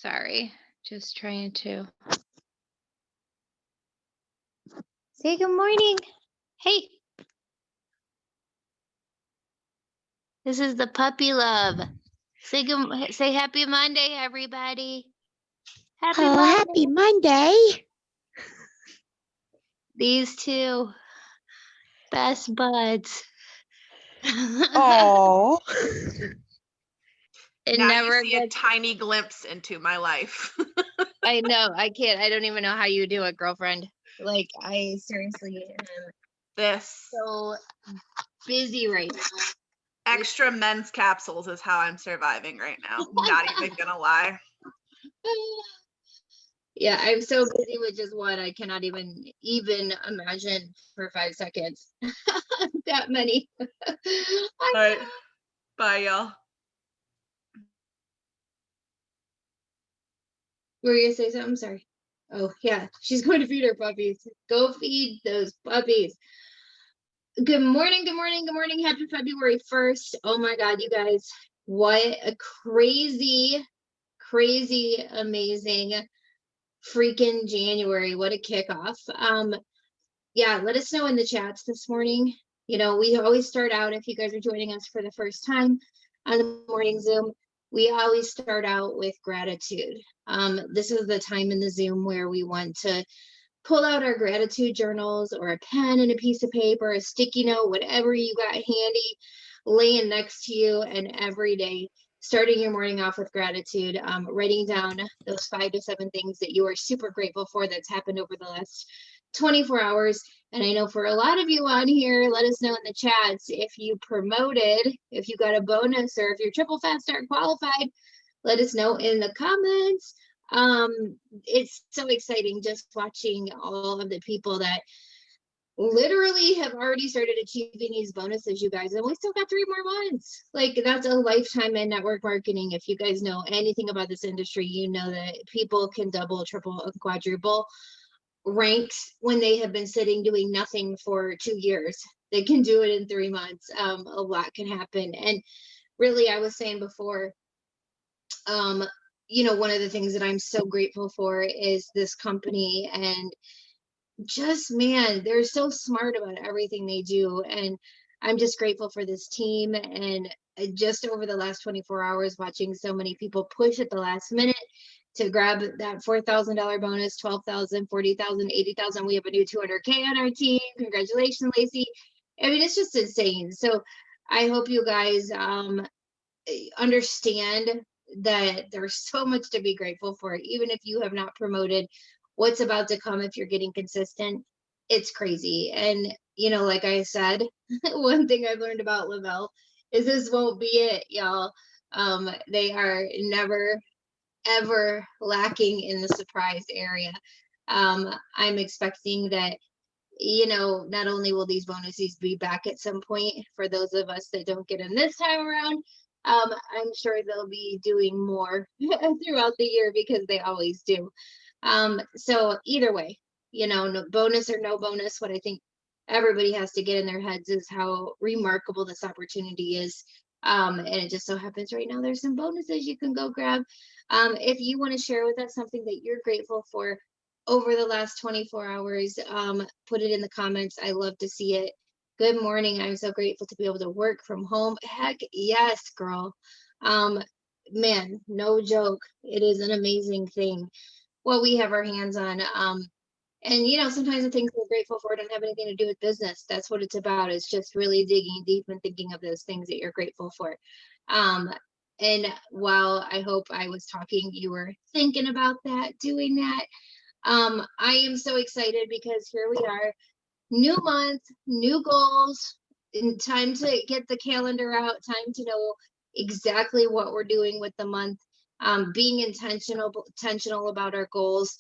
Sorry, just trying to say good morning. Hey, this is the puppy love. Say happy Monday, everybody. Happy Oh, Monday. happy Monday. These two best buds. Oh. It Now never you see a gets. tiny glimpse into my life. I know. I can't. I don't even know how you do it, girlfriend. Like, I seriously am This so busy right now. extra men's capsules is how I'm surviving right now. Not even gonna lie. Yeah, I'm so busy with just one. I cannot even imagine for 5 seconds that many. All right. Bye, y'all. Were you gonna say something? Sorry. Oh yeah, she's going to feed her puppies. Go feed those puppies. Good morning, good morning, good morning. Happy February 1st. Oh my God, you guys, what a crazy, amazing freaking January. What a kickoff. Yeah, let us know in the chats this morning. You know, we always start out, if you guys are joining us for the first time on the morning Zoom, we always start out with gratitude. This is the time in the Zoom where we want to pull out our gratitude journals or a pen and a piece of paper, a sticky note, whatever you got handy laying next to you, and every day starting your morning off with gratitude, writing down those 5 to 7 things that you are super grateful for that's happened over the last 24 hours. And I know for a lot of you on here, let us know in the chats if you promoted, if you got a bonus, or if you're triple fast start qualified. Let us know in the comments. It's so exciting just watching all of the people that literally have already started achieving these bonuses, you guys, and we still got 3 more months. Like, that's a lifetime in network marketing. If you guys know anything about this industry, you know that people can double, triple, and quadruple ranks when they have been sitting doing nothing for 2 years. They can do it in 3 months. A lot can happen. And really, I was saying before, you know, one of the things that I'm so grateful for is this company, and just, man, they're so smart about everything they do. And I'm just grateful for this team. And just over the last 24 hours, watching so many people push at the last minute to grab that $4,000 bonus, 12,000, 40,000, 80,000. We have a new 200K on our team. Congratulations, Lacey. I mean, it's just insane. So I hope you guys understand that there's so much to be grateful for. Even if you have not promoted, what's about to come, if you're getting consistent, it's crazy. And, you know, like I said, one thing I've learned about Lavelle is this won't be it, y'all. They are never ever lacking in the surprise area. I'm expecting that, you know, not only will these bonuses be back at some point for those of us that don't get in this time around, I'm sure they'll be doing more throughout the year, because they always do. So either way, you know, no bonus or no bonus, what I think everybody has to get in their heads is how remarkable this opportunity is. And it just so happens right now there's some bonuses you can go grab. If you want to share with us something that you're grateful for over the last 24 hours, put it in the comments. I love to see it. Good morning. I'm so grateful to be able to work from home. Heck yes, girl. Man, no joke. It is an amazing thing what we have our hands on. And, you know, sometimes the things we're grateful for don't have anything to do with business. That's what it's about. It's just really digging deep and thinking of those things that you're grateful for. And while I hope I was talking, you were thinking about that, doing that. I am so excited because here we are, new month, new goals, and time to get the calendar out, time to know exactly what we're doing with the month, being intentional about our goals,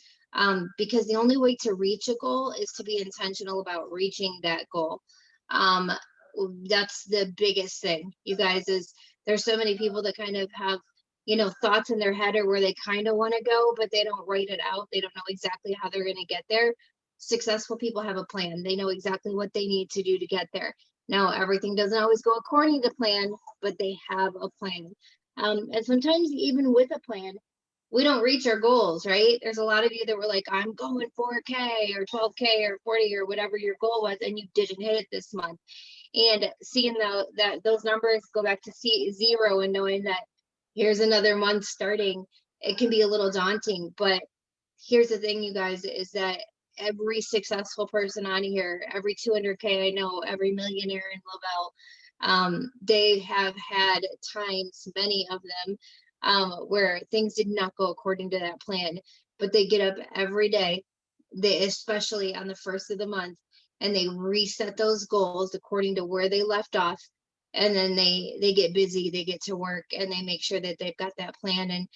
because the only way to reach a goal is to be intentional about reaching that goal. That's the biggest thing, you guys, is there's so many people that kind of have, you know, thoughts in their head or where they kind of want to go, but they don't write it out. They don't know exactly how they're going to get there. Successful people have a plan. They know exactly what they need to do to get there. Now, everything doesn't always go according to plan, but they have a plan. And sometimes even with a plan, we don't reach our goals, right? There's a lot of you that were like, I'm going 4K or 12K or 40 or whatever your goal was, and you didn't hit it this month. And seeing that those numbers go back to zero, and knowing that here's another month starting, it can be a little daunting. But here's the thing, you guys, is that every successful person on here, every 200K I know, every millionaire in Lavelle, they have had times, many of them, where things did not go according to that plan. But they get up every day, they, especially on the first of the month, and they reset those goals according to where they left off. And then they get busy, they get to work, and they make sure that they've got that plan. And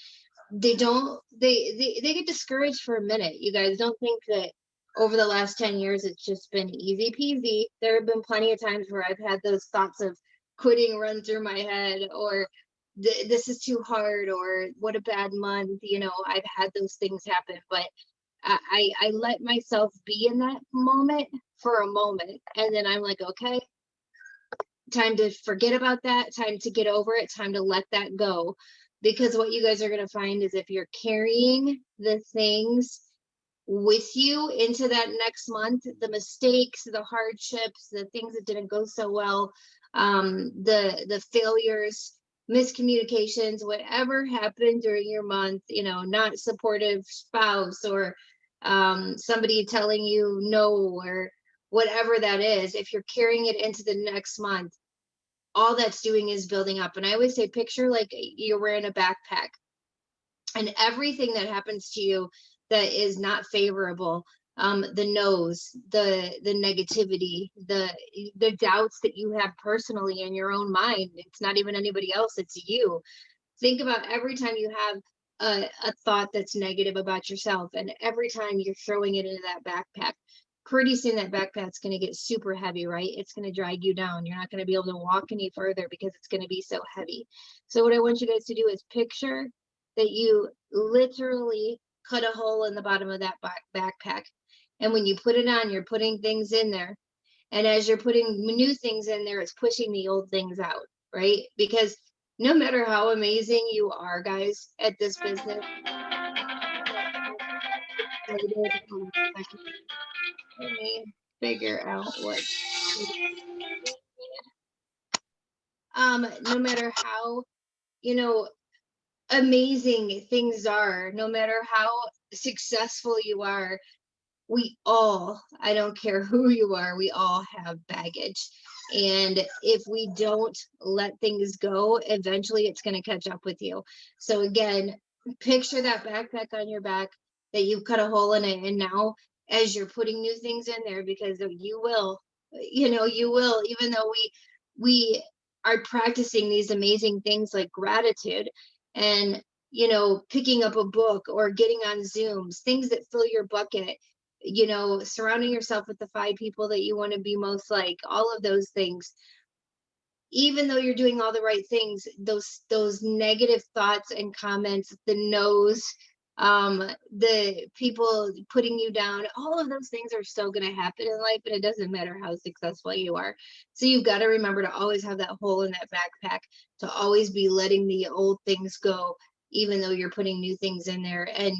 they don't they get discouraged for a minute. You guys, don't think that over the last 10 years it's just been easy peasy. There have been plenty of times where I've had those thoughts of quitting run through my head, or this is too hard, or what a bad month. I've had those things happen, but I let myself be in that moment for a moment, and then I'm like, okay, time to forget about that, time to get over it, time to let that go. Because what you guys are going to find is, if you're carrying the things with you into that next month, the mistakes, the hardships, the things that didn't go so well, the failures, miscommunications, whatever happened during your month, not supportive spouse, or somebody telling you no, or whatever that is, if you're carrying it into the next month, all that's doing is building up. And I always say, picture like you're wearing a backpack, and everything that happens to you that is not favorable, the no's, the negativity, the doubts that you have personally in your own mind, it's not even anybody else, it's you. Think about every time you have a thought that's negative about yourself, and every time you're throwing it into that backpack, pretty soon that backpack's going to get super heavy, right? It's going to drag you down. You're not going to be able to walk any further because it's going to be so heavy. So what I want you guys to do is picture that you literally cut a hole in the bottom of that backpack. And when you put it on, you're putting things in there. And as you're putting new things in there, it's pushing the old things out, right? Because no matter how amazing you are, guys, at this business, let me figure out what. No matter how, you know, amazing things are, no matter how successful you are, we all, I don't care who you are, we all have baggage. And if we don't let things go, eventually it's going to catch up with you. So again, picture that backpack on your back, that you've cut a hole in it. And now, as you're putting new things in there, because you will, you will, even though we are practicing these amazing things like gratitude, and picking up a book, or getting on Zooms, things that fill your bucket, surrounding yourself with the 5 people that you want to be most like, all of those things. Even though you're doing all the right things, those negative thoughts and comments, the no's, the people putting you down, all of those things are still going to happen in life, and it doesn't matter how successful you are. So you've got to remember to always have that hole in that backpack, to always be letting the old things go, even though you're putting new things in there. And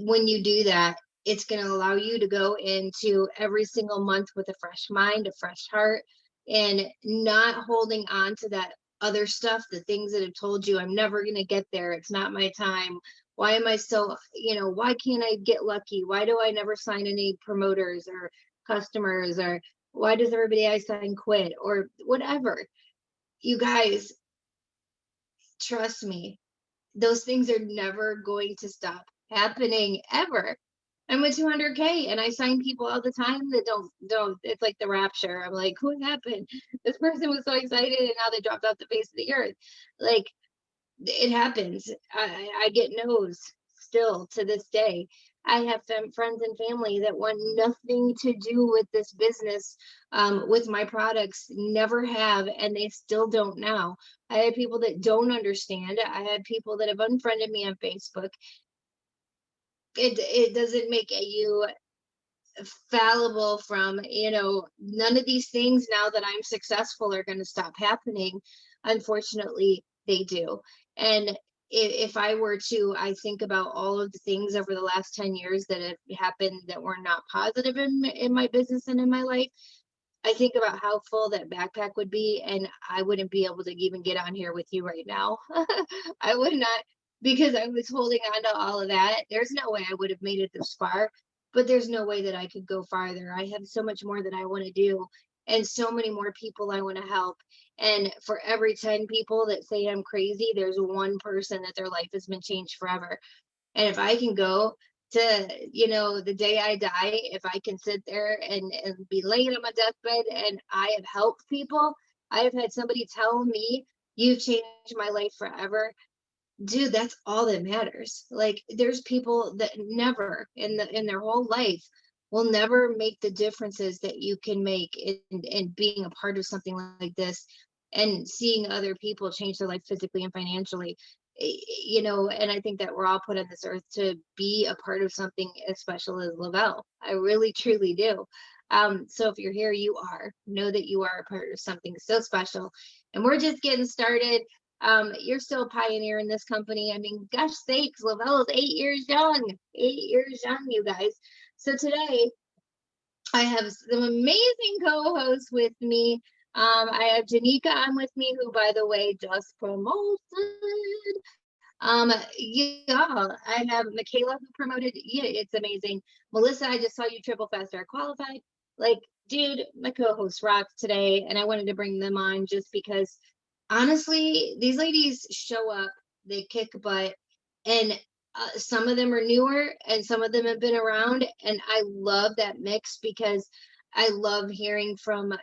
when you do that, it's going to allow you to go into every single month with a fresh mind, a fresh heart, and not holding on to that other stuff, the things that have told you, I'm never going to get there, it's not my time, why am I so, why can't I get lucky, why do I never sign any promoters or customers, or why does everybody I sign quit, or whatever. You guys, trust me, those things are never going to stop happening, ever. I'm with 200K, and I sign people all the time that don't. It's like the rapture. I'm like, what happened? This person was so excited, and now they dropped off the face of the earth. Like, it happens. I get no's still to this day. I have friends and family that want nothing to do with this business, with my products, never have, and they still don't now. I had people that don't understand. I had people that have unfriended me on Facebook. It doesn't make you fallible from, none of these things. Now that I'm successful, are going to stop happening. Unfortunately, they do. And if I were to, I think about all of the things over the last 10 years that have happened that were not positive in my business and in my life. I think about how full that backpack would be, and I wouldn't be able to even get on here with you right now. I would not, because I was holding on to all of that. There's no way I would have made it this far, but there's no way that I could go farther. I have so much more that I want to do, and so many more people I want to help. And for every 10 people that say I'm crazy, there's one person that their life has been changed forever. And if I can go to, the day I die, if I can sit there and be laying on my deathbed and I have helped people, I have had somebody tell me, you've changed my life forever. Dude, that's all that matters. Like, there's people that never in their whole life will never make the differences that you can make in being a part of something like this, and seeing other people change their life physically and financially. And I think that we're all put on this earth to be a part of something as special as Lavelle. I really truly do. So if you're here, you are. Know that you are a part of something so special. And we're just getting started. You're still a pioneer in this company. I mean, gosh sakes, Lavelle is 8 years young. 8 years young, you guys. So today I have some amazing co-hosts with me. I have Genicca on with me, who, by the way, just promoted. Yeah, I have Mickayla, who promoted. Yeah, it's amazing. Melissa, I just saw you triple fast star qualified. Like, dude, my co-host rocked today, and I wanted to bring them on just because, honestly, these ladies show up, they kick butt, and some of them are newer, and some of them have been around, and I love that mix because I love hearing from.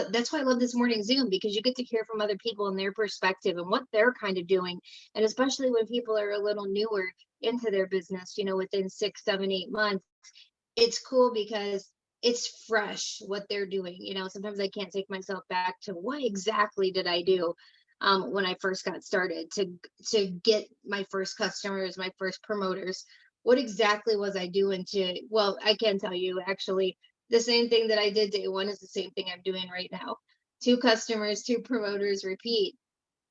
That's why I love this morning Zoom, because you get to hear from other people and their perspective and what they're kind of doing, and especially when people are a little newer into their business, within 6, 7, 8 months. It's cool because it's fresh what they're doing. Sometimes I can't take myself back to what exactly did I do when I first got started to get my first customers, my first promoters. What exactly was I doing to? Well, I can tell you, actually, the same thing that I did day one is the same thing I'm doing right now. Two customers, two promoters, repeat.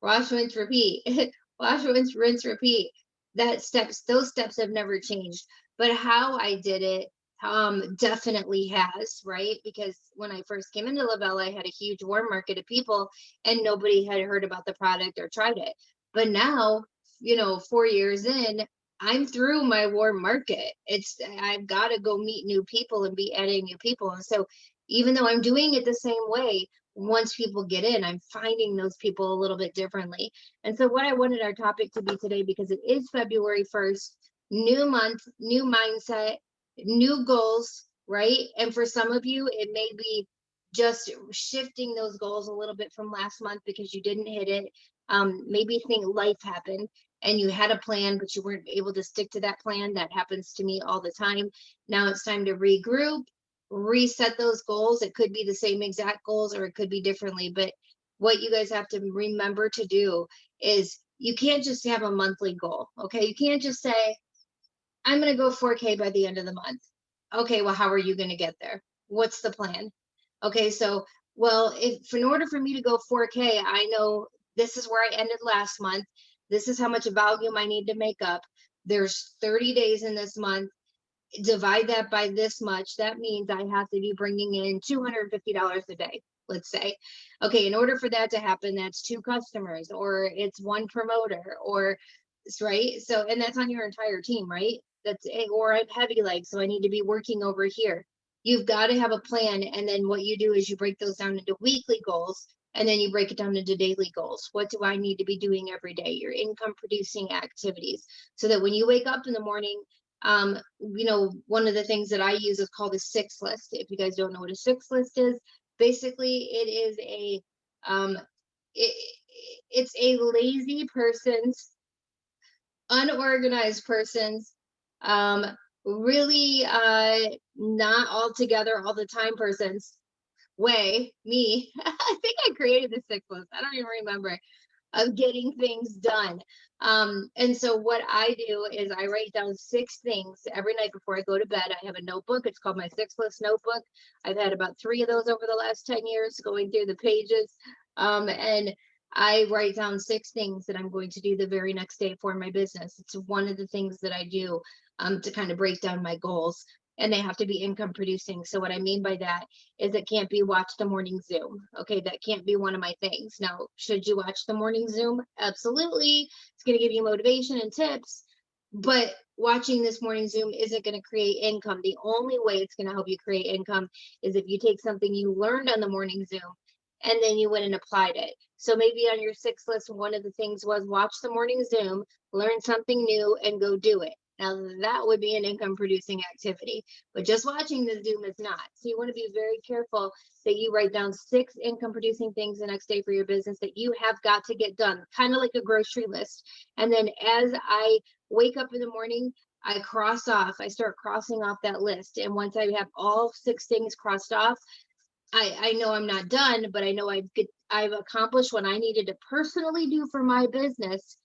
Wash, rinse, repeat. Wash, rinse, repeat. Those steps have never changed. But how I did it definitely has, right? Because when I first came into Lavelle, I had a huge warm market of people, and nobody had heard about the product or tried it. But now, 4 years in, I'm through my warm market. I've got to go meet new people and be adding new people. And so even though I'm doing it the same way, once people get in, I'm finding those people a little bit differently. And so what I wanted our topic to be today, because it is February 1st, new month, new mindset, new goals, right? And for some of you, it may be just shifting those goals a little bit from last month because you didn't hit it. Maybe think life happened and you had a plan, but you weren't able to stick to that plan. That happens to me all the time. Now it's time to regroup, reset those goals. It could be the same exact goals or it could be differently. But what you guys have to remember to do is you can't just have a monthly goal. Okay. You can't just say, I'm going to go 4K by the end of the month. Okay, well, how are you going to get there? What's the plan? Okay, so, well, if in order for me to go 4K, I know this is where I ended last month. This is how much volume I need to make up. There's 30 days in this month. Divide that by this much. That means I have to be bringing in $250 a day, let's say. Okay, in order for that to happen, that's two customers, or it's one promoter, or right. So, and that's on your entire team, right? Or I'm heavy legs, so I need to be working over here. You've got to have a plan. And then what you do is you break those down into weekly goals, and then you break it down into daily goals. What do I need to be doing every day? Your income producing activities. So that when you wake up in the morning, one of the things that I use is called a six list. If you guys don't know what a six list is, basically it is um, it, it's a lazy person's, unorganized person's, um, really not all together all the time person's way. Me, I think I created the six list. I don't even remember, of getting things done. And so what I do is I write down 6 things every night before I go to bed. I have a notebook. It's called my six list notebook. I've had about 3 of those over the last 10 years, going through the pages. And I write down 6 things that I'm going to do the very next day for my business. It's one of the things that I do to kind of break down my goals. And they have to be income producing. So what I mean by that is it can't be watch the morning Zoom. Okay, that can't be one of my things. Now, should you watch the morning Zoom? Absolutely. It's going to give you motivation and tips. But watching this morning Zoom isn't going to create income. The only way it's going to help you create income is if you take something you learned on the morning Zoom and then you went and applied it. So maybe on your 6 list, one of the things was watch the morning Zoom, learn something new, and go do it. Now that would be an income producing activity, but just watching the Zoom is not. So you want to be very careful that you write down 6 income producing things the next day for your business that you have got to get done, kind of like a grocery list. And then as I wake up in the morning, I start crossing off that list. And once I have all 6 things crossed off, I know I'm not done, but I know I've accomplished what I needed to personally do for my business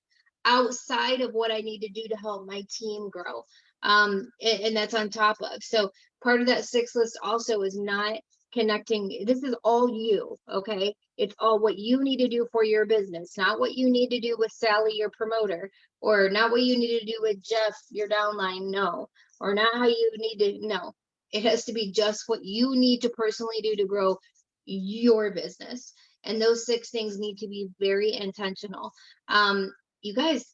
outside of what I need to do to help my team grow. And that's on top of. So part of that 6 list also is not connecting. This is all you, okay? It's all what you need to do for your business, not what you need to do with Sally, your promoter, or not what you need to do with Jeff, your downline. No, or not how you need to. No, it has to be just what you need to personally do to grow your business. And those 6 things need to be very intentional. You guys,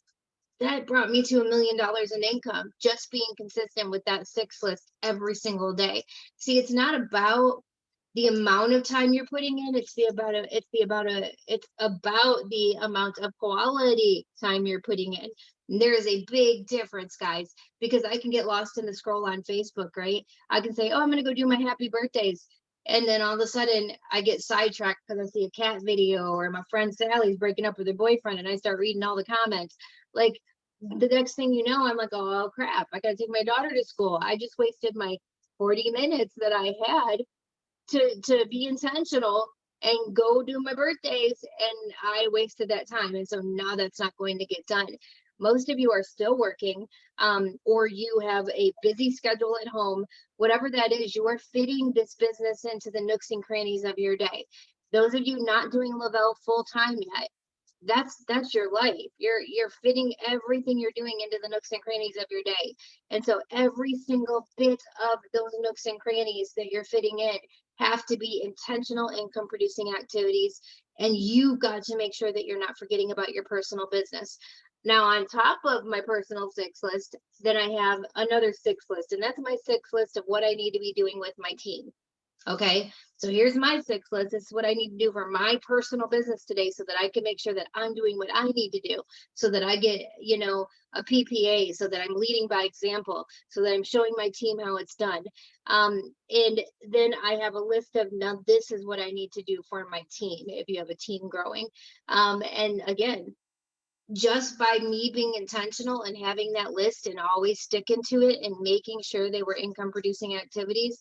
that brought me to $1 million in income, just being consistent with that 6 list every single day. See, it's not about the amount of time you're putting in, it's about the amount of quality time you're putting in. And there is a big difference, guys, because I can get lost in the scroll on Facebook, right? I can say, oh, I'm gonna go do my happy birthdays. And then all of a sudden I get sidetracked because I see a cat video or my friend Sally's breaking up with her boyfriend and I start reading all the comments. Like the next thing you know, I'm like, oh crap, I gotta take my daughter to school. I just wasted my 40 minutes that I had to be intentional and go do my birthdays, and I wasted that time, and so now that's not going to get done. Most of you are still working, or you have a busy schedule at home. Whatever that is, you are fitting this business into the nooks and crannies of your day. Those of you not doing Lavelle full time yet, that's your life. You're fitting everything you're doing into the nooks and crannies of your day. And so every single bit of those nooks and crannies that you're fitting in have to be intentional income producing activities. And you've got to make sure that you're not forgetting about your personal business. Now, on top of my personal 6 list, then I have another 6 list, and that's my 6 list of what I need to be doing with my team. Okay, so here's my 6 list. This is what I need to do for my personal business today so that I can make sure that I'm doing what I need to do so that I get, a PPA, so that I'm leading by example, so that I'm showing my team how it's done. And then I have a list of now this is what I need to do for my team if you have a team growing. And again, just by me being intentional and having that list and always sticking to it and making sure they were income producing activities,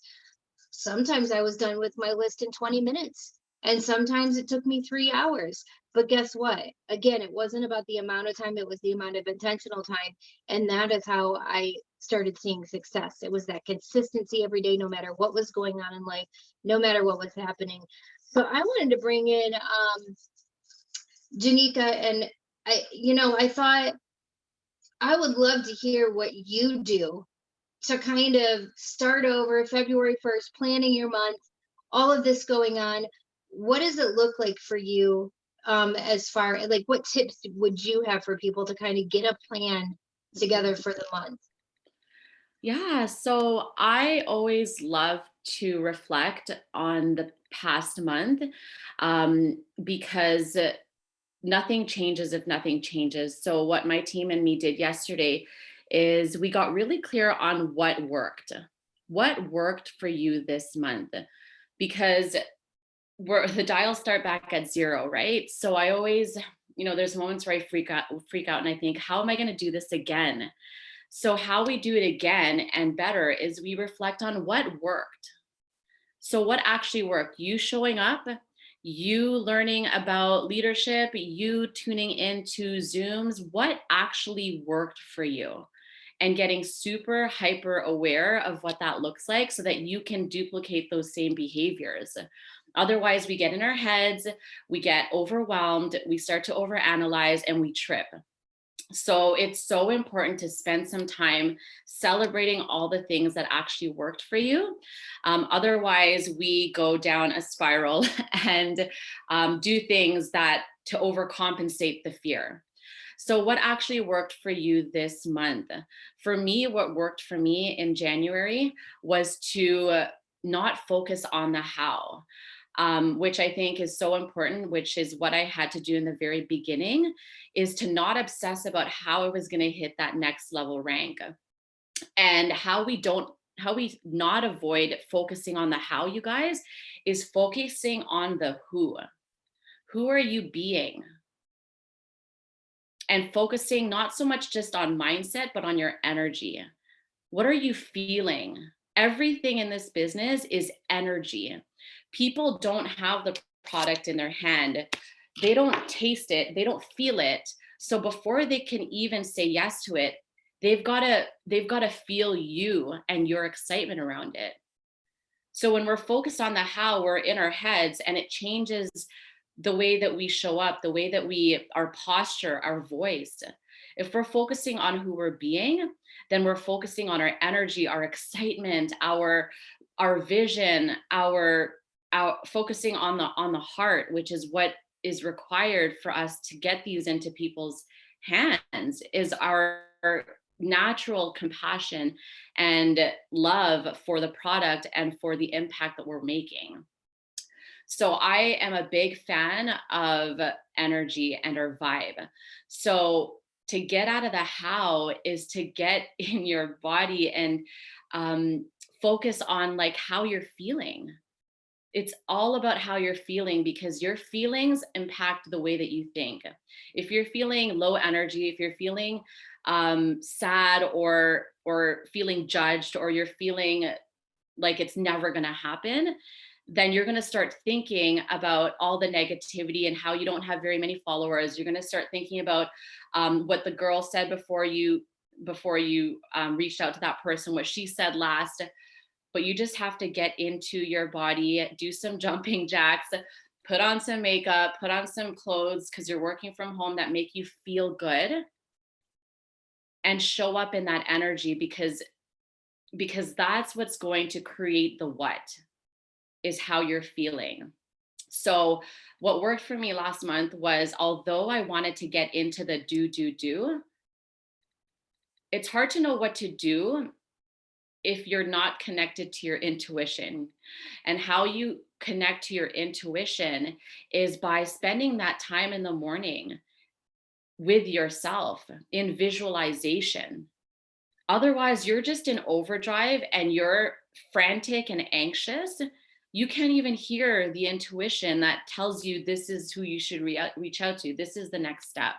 sometimes I was done with my list in 20 minutes, and sometimes it took me 3 hours. But guess what? Again, it wasn't about the amount of time, it was the amount of intentional time. And that is how I started seeing success. It was that consistency every day, no matter what was going on in life, no matter what was happening. So I wanted to bring in Genicca, and I thought I would love to hear what you do to kind of start over February 1st, planning your month, all of this going on. What does it look like for you, as far like what tips would you have for people to kind of get a plan together for the month? Yeah, so I always love to reflect on the past month because nothing changes if nothing changes. So, what my team and me did yesterday is we got really clear on what worked. What worked for you this month? Because the dials start back at zero, right? So I always, there's moments where I freak out and I think, how am I going to do this again? So, how we do it again and better is we reflect on what worked. So, what actually worked? You showing up, you learning about leadership, you tuning into Zooms, what actually worked for you? and getting super hyper aware of what that looks like so that you can duplicate those same behaviors. Otherwise, we get in our heads, we get overwhelmed, we start to overanalyze, and we trip. So it's so important to spend some time celebrating all the things that actually worked for you. Otherwise, we go down a spiral and do things that to overcompensate the fear. So, what actually worked for you this month? For me, what worked for me in January was to not focus on the how. Which I think is so important, which is what I had to do in the very beginning, is to not obsess about how I was going to hit that next level rank. And how we not avoid focusing on the how, you guys, is focusing on the who. Who are you being? And focusing not so much just on mindset, but on your energy. What are you feeling? Everything in this business is energy. People don't have the product in their hand. They don't taste it, they don't feel it. So before they can even say yes to it, they've got to feel you and your excitement around it. So when we're focused on the how, we're in our heads, and it changes the way that we show up, the way that our posture, our voice. If we're focusing on who we're being, then we're focusing on our energy, our excitement, our vision, our focusing on the heart, which is what is required for us to get these into people's hands, is our natural compassion and love for the product and for the impact that we're making. So I am a big fan of energy and our vibe. So to get out of the how is to get in your body and focus on like how you're feeling. It's all about how you're feeling, because your feelings impact the way that you think. If you're feeling low energy, if you're feeling sad or feeling judged, or you're feeling like it's never going to happen, then you're going to start thinking about all the negativity and how you don't have very many followers. You're going to start thinking about what the girl said before you reached out to that person, what she said last. But you just have to get into your body, do some jumping jacks, put on some makeup, put on some clothes, because you're working from home, that make you feel good, and show up in that energy, because that's what's going to create the what, is how you're feeling. So what worked for me last month was, although I wanted to get into the do, it's hard to know what to do if you're not connected to your intuition. And how you connect to your intuition is by spending that time in the morning with yourself in visualization. Otherwise, you're just in overdrive and you're frantic and anxious. You can't even hear the intuition that tells you this is who you should reach out to. This is the next step.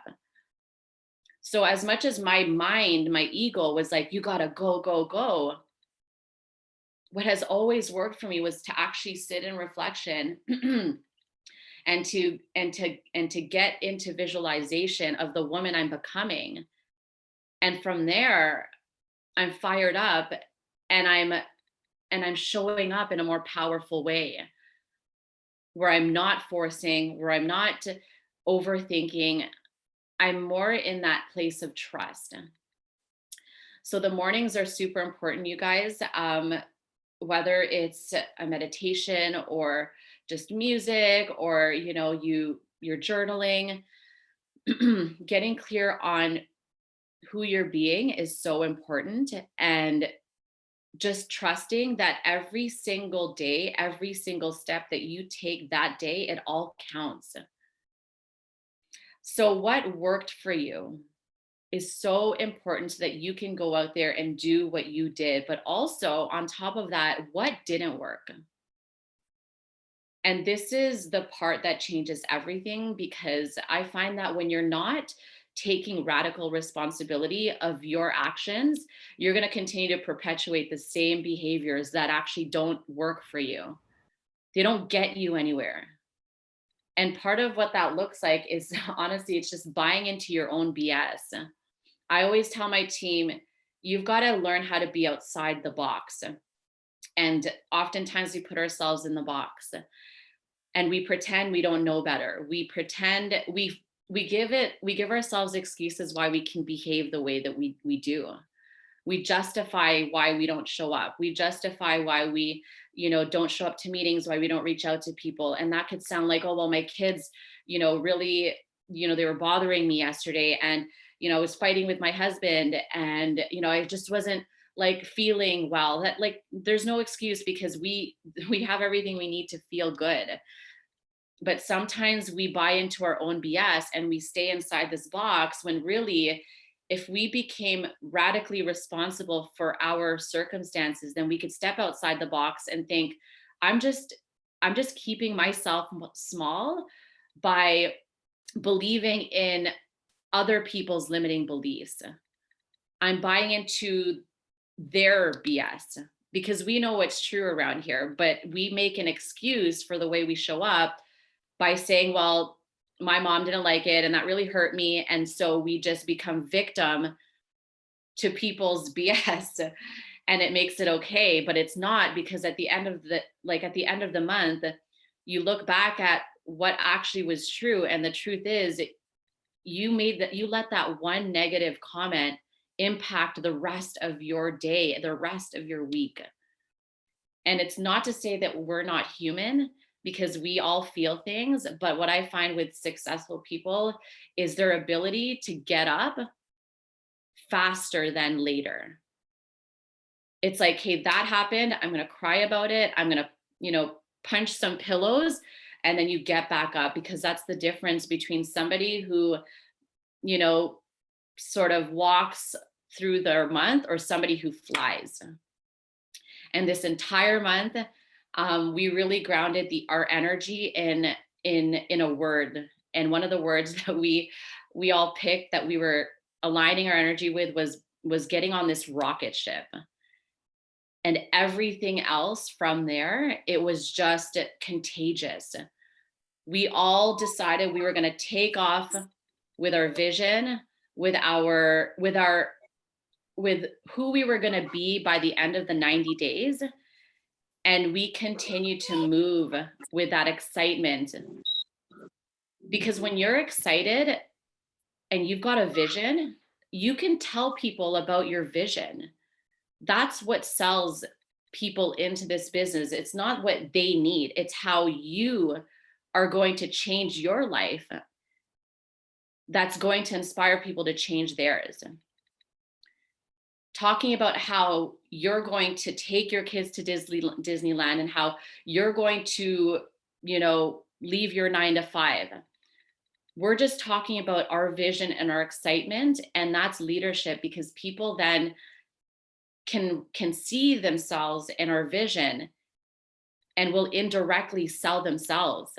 So as much as my mind, my ego was like, you gotta go, what has always worked for me was to actually sit in reflection and to get into visualization of the woman I'm becoming. And from there, I'm fired up, and I'm showing up in a more powerful way, where I'm not forcing, where I'm not overthinking. I'm more in that place of trust. So the mornings are super important, you guys. Whether it's a meditation or just music, or you're journaling, getting clear on who you're being is so important. And just trusting that every single day, every single step that you take that day, it all counts. So what worked for you is so important, so that you can go out there and do what you did. But also on top of that, what didn't work? And this is the part that changes everything, because I find that when you're not taking radical responsibility of your actions, you're going to continue to perpetuate the same behaviors that actually don't work for you. They don't get you anywhere. And part of what that looks like is honestly, it's just buying into your own BS. I always tell my team, you've got to learn how to be outside the box. And oftentimes we put ourselves in the box and we pretend we don't know better. We pretend we give ourselves excuses why we can behave the way that we do. We justify why we don't show up. We justify why we, don't show up to meetings, why we don't reach out to people. And that could sound like, oh, well, my kids, really, they were bothering me yesterday, and, I was fighting with my husband, and, I just wasn't like feeling well. That, like, there's no excuse, because we have everything we need to feel good. But sometimes we buy into our own BS and we stay inside this box, when really, if we became radically responsible for our circumstances, then we could step outside the box and think, I'm just keeping myself small by believing in other people's limiting beliefs. I'm buying into their BS because we know what's true around here, but we make an excuse for the way we show up by saying, well, my mom didn't like it and that really hurt me. And so we just become victim to people's BS, and it makes it okay, but it's not, because at the end of the month, you look back at what actually was true. And the truth is, you let that one negative comment impact the rest of your day, the rest of your week. And it's not to say that we're not human, because we all feel things. But what I find with successful people is their ability to get up faster than later. It's like, hey, that happened. I'm going to cry about it. I'm going to, punch some pillows, and then you get back up, because that's the difference between somebody who, sort of walks through their month, or somebody who flies. And this entire month, we really grounded our energy in a word. And one of the words that we all picked, that we were aligning our energy with, was getting on this rocket ship. And everything else from there, it was just contagious. We all decided we were going to take off with our vision, with who we were going to be by the end of the 90 days. And we continue to move with that excitement, because when you're excited and you've got a vision, you can tell people about your vision. That's what sells people into this business. It's not what they need, it's how you are going to change your life that's going to inspire people to change theirs. Talking about how you're going to take your kids to Disneyland, and how you're going to, leave your 9 to 5. We're just talking about our vision and our excitement, and that's leadership, because people then can see themselves in our vision and will indirectly sell themselves.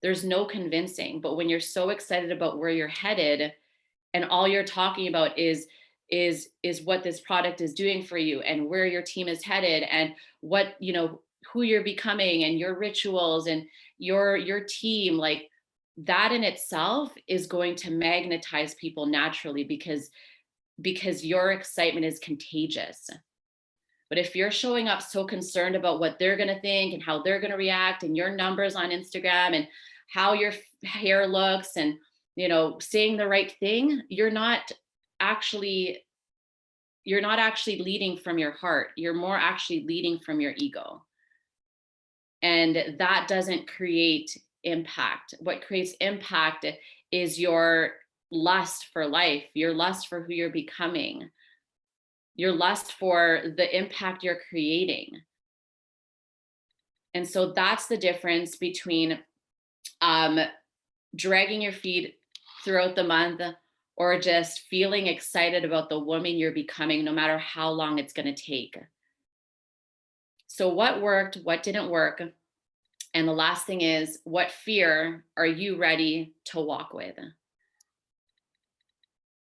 There's no convincing. But when you're so excited about where you're headed, and all you're talking about is what this product is doing for you, and where your team is headed, and what, who you're becoming, and your rituals, and your team, like, that in itself is going to magnetize people naturally, because your excitement is contagious. But if you're showing up so concerned about what they're going to think and how they're going to react, and your numbers on Instagram, and how your hair looks, and, saying the right thing, you're not actually leading from your heart. You're more actually leading from your ego. And that doesn't create impact. What creates impact is your lust for life, your lust for who you're becoming, your lust for the impact you're creating. And so that's the difference between dragging your feet throughout the month, or just feeling excited about the woman you're becoming, no matter how long it's going to take. So what worked, what didn't work? And the last thing is, what fear are you ready to walk with?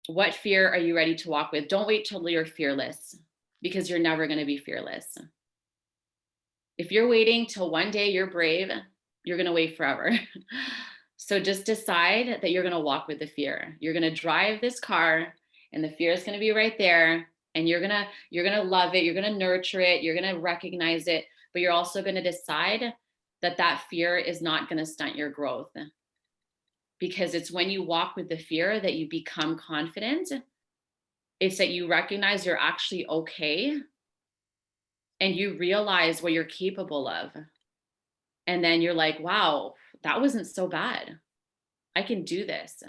What fear are you ready to walk with? Don't wait till you're fearless, because you're never going to be fearless. If you're waiting till one day you're brave, you're going to wait forever. So just decide that you're going to walk with the fear. You're going to drive this car, and the fear is going to be right there. And you're gonna love it, you're gonna nurture it, you're gonna recognize it, but you're also gonna decide that that fear is not gonna stunt your growth, because it's when you walk with the fear that you become confident. It's that you recognize you're actually okay, and you realize what you're capable of. And then you're like, wow, that wasn't so bad. I can do this.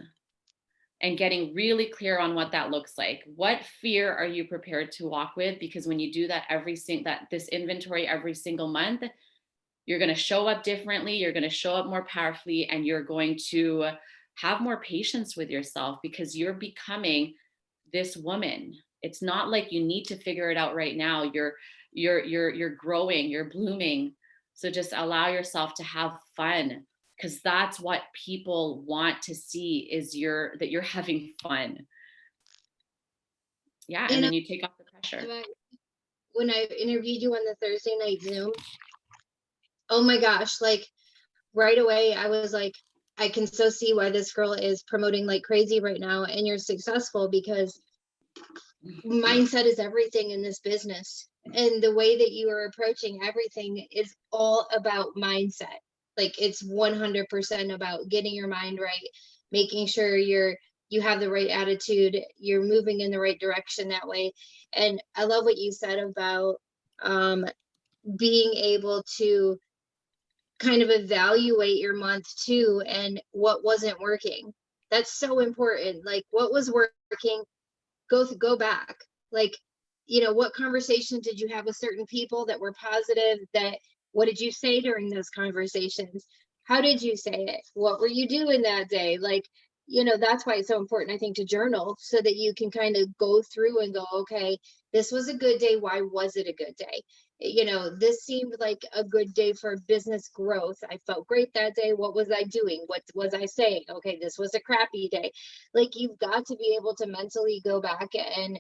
And getting really clear on what that looks like. What fear are you prepared to walk with? Because when you do that this inventory every single month, you're going to show up differently, you're going to show up more powerfully, and you're going to have more patience with yourself because you're becoming this woman. It's not like you need to figure it out right now. You're growing, you're blooming. So just allow yourself to have fun, because that's what people want to see, is that you're having fun. Yeah, and You know, then you take off the pressure. when I interviewed you on the Thursday night Zoom, oh my gosh, like right away, I was like, I can so see why this girl is promoting like crazy right now, and you're successful because mindset is everything in this business. And the way that you are approaching everything is all about mindset. Like it's 100% about getting your mind right, making sure you have the right attitude, you're moving in the right direction that way. And I love what you said about um, being able to kind of evaluate your month too and what wasn't working. That's so important. Like what was working, go back. Like, what conversation did you have with certain people that were positive? That what did you say during those conversations? How did you say it? What were you doing that day? Like, that's why it's so important, I think, to journal so that you can kind of go through and go, okay, this was a good day. Why was it a good day? This seemed like a good day for business growth. I felt great that day. What was I doing? What was I saying? Okay, this was a crappy day. Like you've got to be able to mentally go back and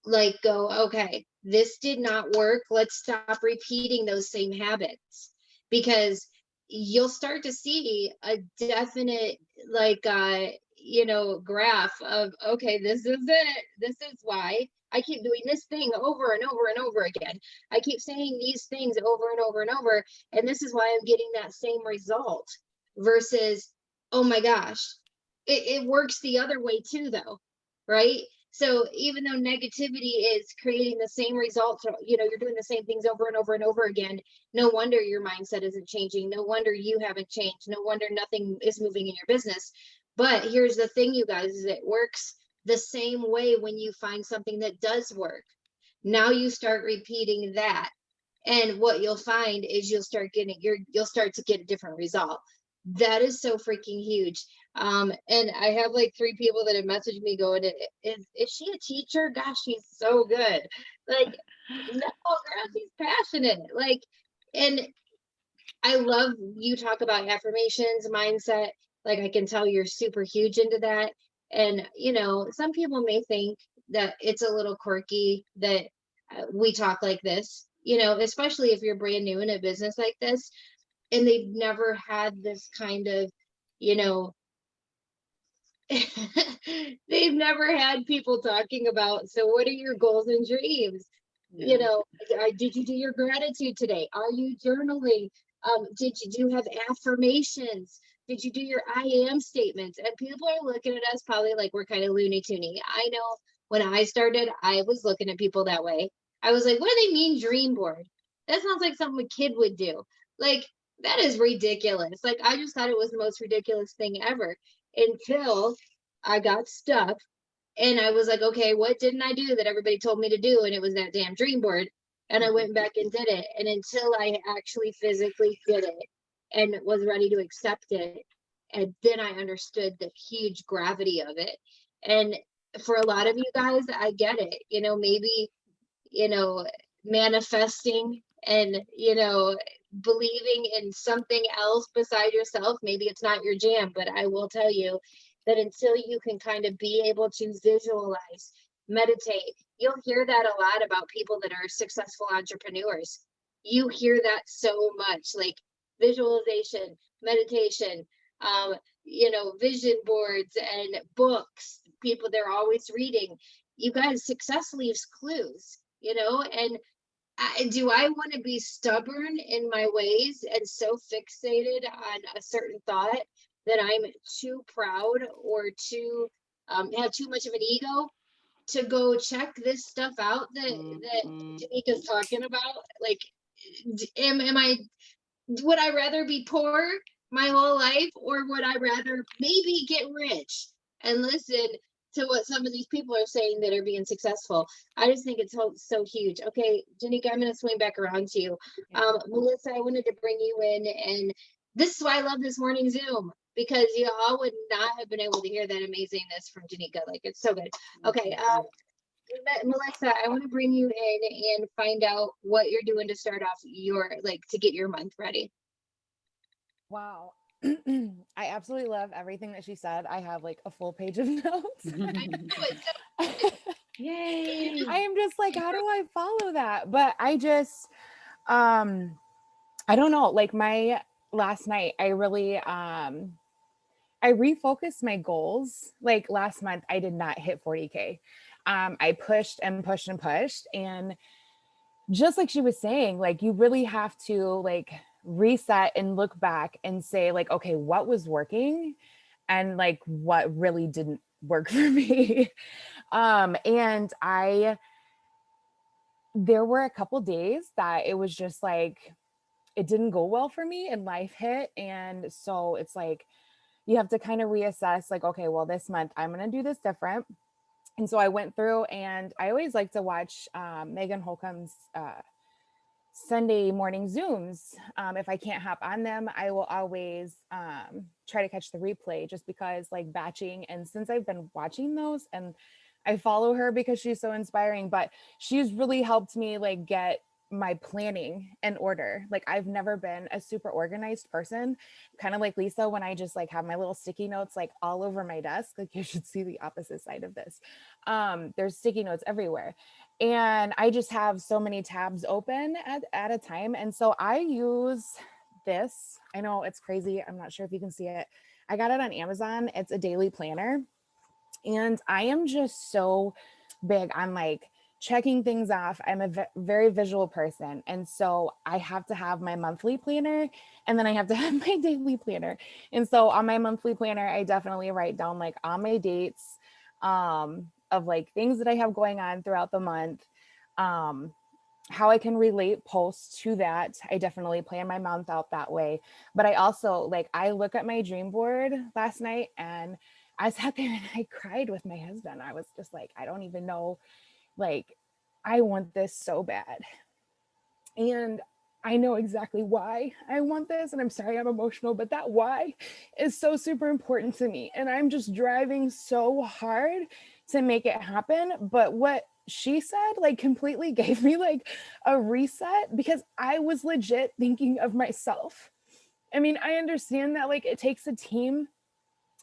like go, okay, this did not work. Let's stop repeating those same habits, because you'll start to see a definite like graph of, okay, this is it. This is why I keep doing this thing over and over and over again. I keep saying these things over and over and over, and this is why I'm getting that same result. Versus, oh my gosh, it works the other way too, though, right? So even though negativity is creating the same results, you're doing the same things over and over and over again. No wonder your mindset isn't changing. No wonder you haven't changed. No wonder nothing is moving in your business. But here's the thing, you guys, is it works the same way when you find something that does work. Now you start repeating that. And what you'll find is you'll start to get a different result. That is so freaking huge. And I have like 3 people that have messaged me going, is she a teacher? Gosh, she's so good. Like, no, girl, she's passionate. Like, and I love you talk about affirmations, mindset. Like, I can tell you're super huge into that. And, some people may think that it's a little quirky that we talk like this, especially if you're brand new in a business like this and they've never had this kind of, you know, they've never had people talking about, so what are your goals and dreams? Yeah. Did you do your gratitude today? Are you journaling? Did you have affirmations? Did you do your I am statements? And people are looking at us probably like we're kind of loony toony. I know when I started, I was looking at people that way. I was like, what do they mean dream board? That sounds like something a kid would do. Like, that is ridiculous. Like, I just thought it was the most ridiculous thing ever until I got stuck and I was like, okay, what didn't I do that everybody told me to do? And it was that damn dream board. And I went back and did it. And until I actually physically did it and was ready to accept it, and then I understood the huge gravity of it. And for a lot of you guys, I get it. Maybe, you know, manifesting and, believing in something else beside yourself. Maybe it's not your jam, but I will tell you that until you can kind of be able to visualize, meditate, you'll hear that a lot about people that are successful entrepreneurs. You hear that so much, like visualization, meditation, vision boards and books. People, they're always reading. you guys, success leaves clues, and do I want to be stubborn in my ways and so fixated on a certain thought that I'm too proud or too have too much of an ego to go check this stuff out that Genicca's talking about? Like, am I, would I rather be poor my whole life, or would I rather maybe get rich and listen to what some of these people are saying that are being successful? I just think it's so huge. Okay, Genicca, I'm going to swing back around to you. Melissa, I wanted to bring you in, and this is why I love this morning Zoom, because you all would not have been able to hear that amazingness from Genicca. Like, it's so good. Okay, Melissa, I want to bring you in and find out what you're doing to start off to get your month ready. Wow. I absolutely love everything that she said. I have like a full page of notes. Yay. I am just like, how do I follow that? But I just, I don't know, like my last night, I really, I refocused my goals. Like last month, I did not hit 40K. I pushed and pushed and pushed. And just like she was saying, like, you really have to like reset and look back and say like, okay, what was working and like what really didn't work for me. And there were a couple days that it was just like, it didn't go well for me and life hit. And so it's like, you have to kind of reassess like, okay, well, this month I'm going to do this different. And so I went through, and I always like to watch Megan Holcomb's Sunday morning Zooms. If I can't hop on them, I will always try to catch the replay, just because like batching. And since I've been watching those, and I follow her because she's so inspiring, but she's really helped me like get my planning in order. Like I've never been a super organized person, kind of like Lisa, when I just like have my little sticky notes like all over my desk. Like you should see the opposite side of this. There's sticky notes everywhere. And I just have so many tabs open at a time. And so I use this. I know it's crazy. I'm not sure if you can see it. I got it on Amazon. It's a daily planner. And I am just so big on like checking things off. I'm a very visual person. And so I have to have my monthly planner, and then I have to have my daily planner. And so on my monthly planner, I definitely write down like all my dates of like things that I have going on throughout the month, how I can relate posts to that. I definitely plan my month out that way. But I also like, I look at my dream board last night, and I sat there and I cried with my husband. I was just like, I don't even know, like, I want this so bad. And I know exactly why I want this. And I'm sorry I'm emotional, but that why is so super important to me. And I'm just driving so hard to make it happen. But what she said, like, completely gave me like a reset, because I was legit thinking of myself. I mean, I understand that like it takes a team,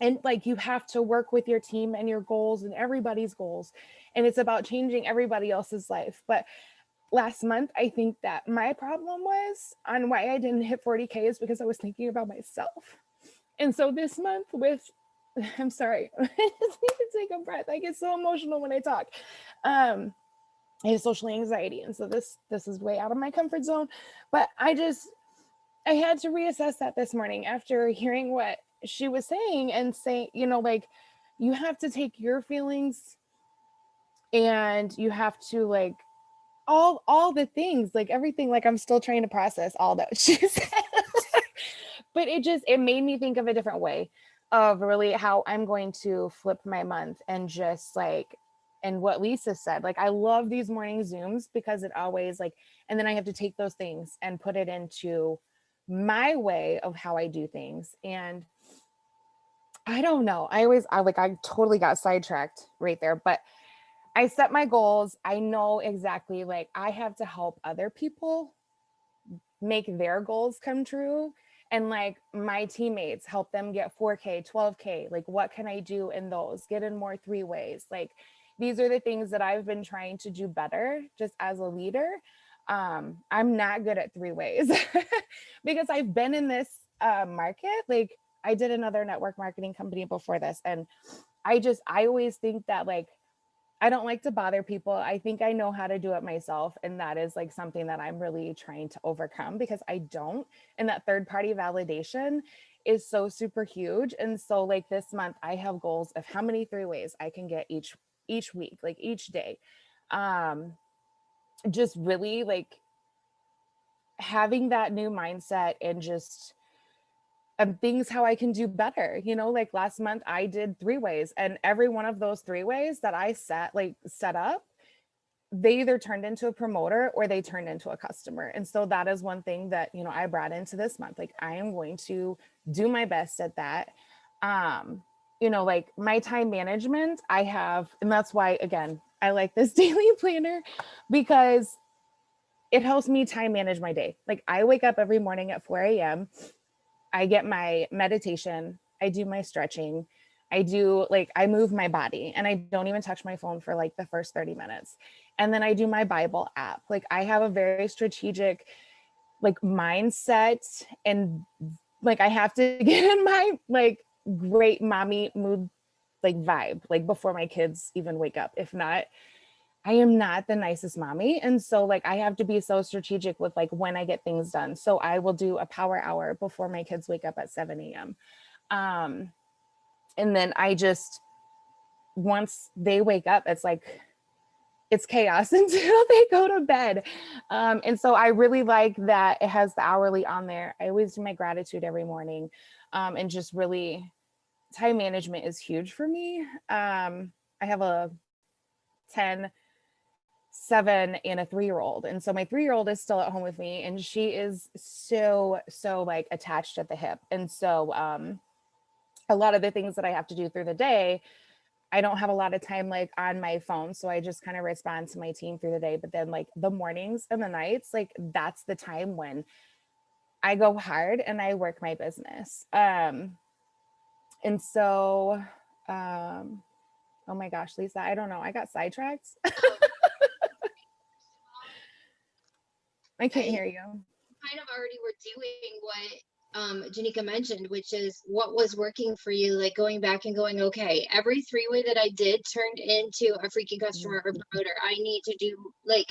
and like you have to work with your team and your goals and everybody's goals, and it's about changing everybody else's life. But last month, I think that my problem was on why I didn't hit 40K is because I was thinking about myself. And so this month with, I'm sorry, I just need to take a breath. I get so emotional when I talk. I have social anxiety, and so this is way out of my comfort zone. But I had to reassess that this morning after hearing what she was saying, and say, like, you have to take your feelings, and you have to like all the things, like everything, like I'm still trying to process all that she said. But it made me think of a different way of really how I'm going to flip my month, and just like, and what Lisa said, like I love these morning Zooms, because it always like, and then I have to take those things and put it into my way of how I do things. And I don't know, I totally got sidetracked right there, but I set my goals. I know exactly, like I have to help other people make their goals come true, and like my teammates, help them get 4K, 12K. Like what can I do in those? Get in more 3-ways. Like these are the things that I've been trying to do better just as a leader. I'm not good at 3-ways because I've been in this market. Like I did another network marketing company before this, and I always think that like I don't like to bother people. I think I know how to do it myself. And that is like something that I'm really trying to overcome because I don't. And that third party validation is so super huge. And so like this month I have goals of how many three-ways I can get each week, like each day. Um, just really like having that new mindset and just things how I can do better. You know, like last month I did three-ways and every one of those three-ways that I set up, they either turned into a promoter or they turned into a customer. And so that is one thing that, you know, I brought into this month. Like I am going to do my best at that. You know, like my time management, I have, and that's why, again, I like this daily planner because it helps me time manage my day. Like I wake up every morning at 4 a.m. I get my meditation, I do my stretching, I move my body and I don't even touch my phone for like the first 30 minutes. And then I do my Bible app. Like I have a very strategic like mindset and like I have to get in my like great mommy mood like vibe like before my kids even wake up. If not, I am not the nicest mommy. And so like I have to be so strategic with like when I get things done. So I will do a power hour before my kids wake up at 7 a.m. And then I just once they wake up, it's like it's chaos until they go to bed. And so I really like that it has the hourly on there. I always do my gratitude every morning. And just really time management is huge for me. I have a 10, 7 and a 3-year-old, and so my 3-year-old is still at home with me and she is so like attached at the hip. And so a lot of the things that I have to do through the day, I don't have a lot of time like on my phone, so I just kind of respond to my team through the day. But then like the mornings and the nights, like that's the time when I go hard and I work my business. And so oh my gosh, Lisa, I don't know, I got sidetracked. I can't I hear you. kind of already were doing what Genicca mentioned, which is what was working for you, like going back and going, okay, every three-way that I did turned into a freaking customer or promoter. I need to do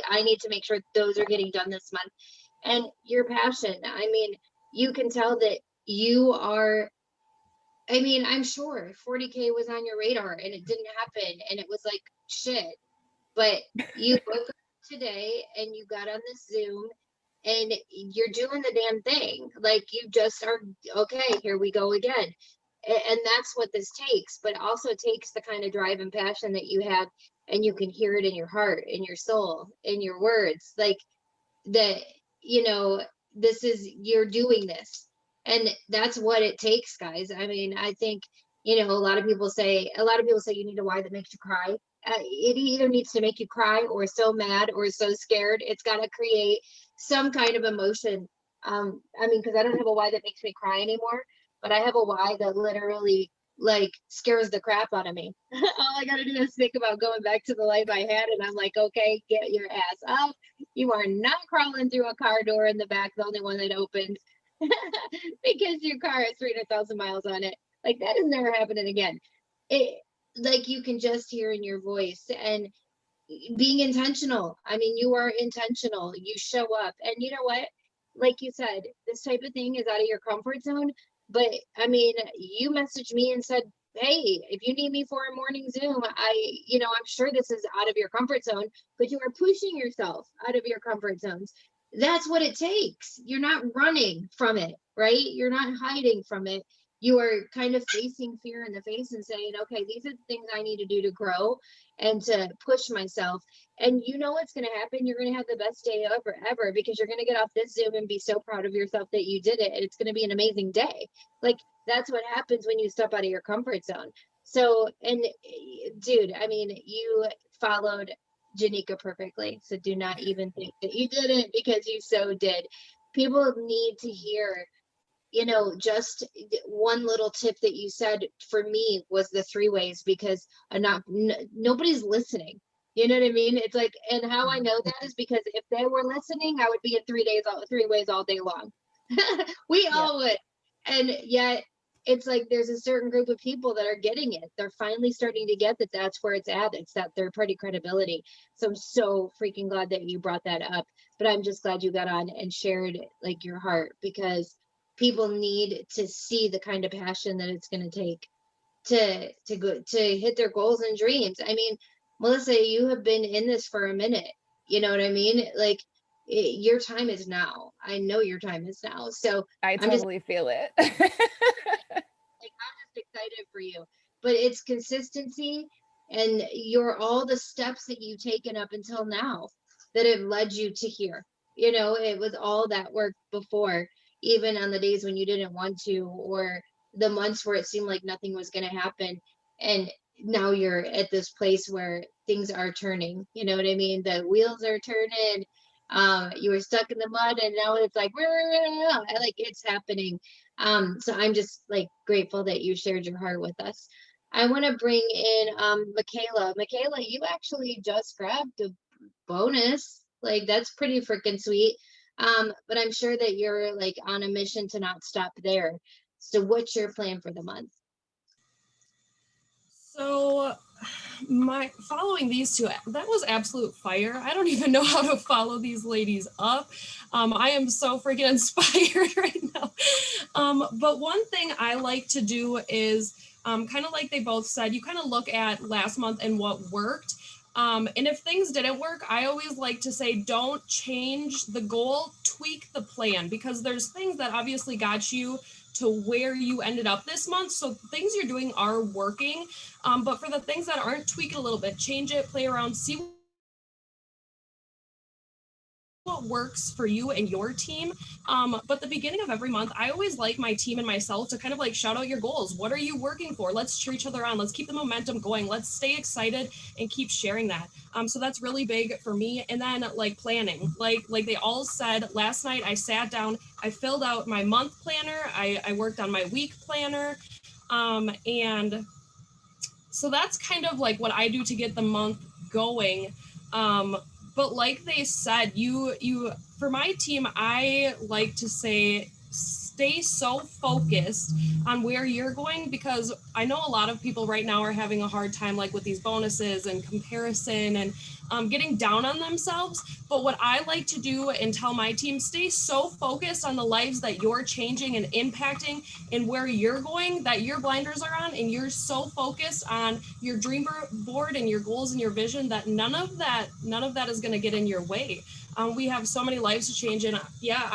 I need to make sure those are getting done this month. And your passion, I mean, you can tell that you are, I mean, I'm sure 40K was on your radar and it didn't happen and it was like shit. But you woke up today and you got on this Zoom and you're doing the damn thing. Like you just are, okay, here we go again. And that's what this takes, but also takes the kind of drive and passion that you have, and you can hear it in your heart, in your soul, in your words. Like that, you know, this is, you're doing this. And that's what it takes, guys. I mean, I think, you know, a lot of people say you need a why that makes you cry. It either needs to make you cry or so mad or so scared. It's got to create some kind of emotion. I mean, because I don't have a why that makes me cry anymore, but I have a why that literally like scares the crap out of me. All I got to do is think about going back to the life I had, and I'm like, okay, get your ass up. You are not crawling through a car door in the back, the only one that opened, because your car has 300,000 miles on it. Like that is never happening again. It, like you can just hear in your voice and being intentional. I mean, you are intentional. You show up, and you know what? Like you said, this type of thing is out of your comfort zone. But I mean, you messaged me and said, "Hey, if you need me for a morning Zoom, you know, I'm sure this is out of your comfort zone, but you are pushing yourself out of your comfort zones. That's what it takes. You're not running from it, right? You're not hiding from it. You are kind of facing fear in the face and saying, okay, these are the things I need to do to grow and to push myself. And you know what's going to happen? You're going to have the best day ever, because you're going to get off this Zoom and be so proud of yourself that you did it. And it's going to be an amazing day. Like that's what happens when you step out of your comfort zone. So, and dude, I mean, you followed Genicca perfectly. So do not even think that you didn't, because you so did. People need to hear, you know, just one little tip that you said for me was the three-ways, because nobody's listening. You know what I mean? It's like, and how I know that is because if they were listening, I would be in 3 days, 3 ways all day long. We all would. And yet it's like there's a certain group of people that are getting it. They're finally starting to get that that's where it's at. It's that third party credibility. So I'm so freaking glad that you brought that up. But I'm just glad you got on and shared like your heart, because people need to see the kind of passion that it's going to take to go to hit their goals and dreams. I mean, Melissa, you have been in this for a minute. You know what I mean? Like your time is now. I know your time is now. So I I'm just totally feel it. like, I'm just excited for you. But it's consistency and all the steps that you've taken up until now that have led you to here. You know, it was all that work before, even on the days when you didn't want to, or the months where it seemed like nothing was going to happen. And now you're at this place where things are turning. You know what I mean? The wheels are turning. You were stuck in the mud, and now it's like, like it's happening. So I'm just like grateful that you shared your heart with us. I want to bring in Mickayla. Mickayla, you actually just grabbed a bonus. Like that's pretty freaking sweet. But I'm sure that you're like on a mission to not stop there. So what's your plan for the month? So my following these two, that was absolute fire. I don't even know how to follow these ladies up. I am so freaking inspired right now. But one thing I like to do is kind of like they both said, you kind of look at last month and what worked. And if things didn't work, I always like to say, don't change the goal, tweak the plan, because there's things that obviously got you to where you ended up this month. So things you're doing are working. But for the things that aren't, tweak it a little bit, change it, play around, see what works for you and your team. But the beginning of every month, I always like my team and myself to kind of like shout out your goals. What are you working for? Let's cheer each other on. Let's keep the momentum going. Let's stay excited and keep sharing that. So that's really big for me. And then like planning, like they all said last night, I sat down, I filled out my month planner. I worked on my week planner. And so that's kind of like what I do to get the month going. But like they said, you for my team, I like to say stay so focused on where you're going, because I know a lot of people right now are having a hard time like with these bonuses and comparison and getting down on themselves. But what I like to do and tell my team, stay so focused on the lives that you're changing and impacting and where you're going, that your blinders are on, and you're so focused on your dream board and your goals and your vision that none of that is going to get in your way. We have so many lives to change. And yeah,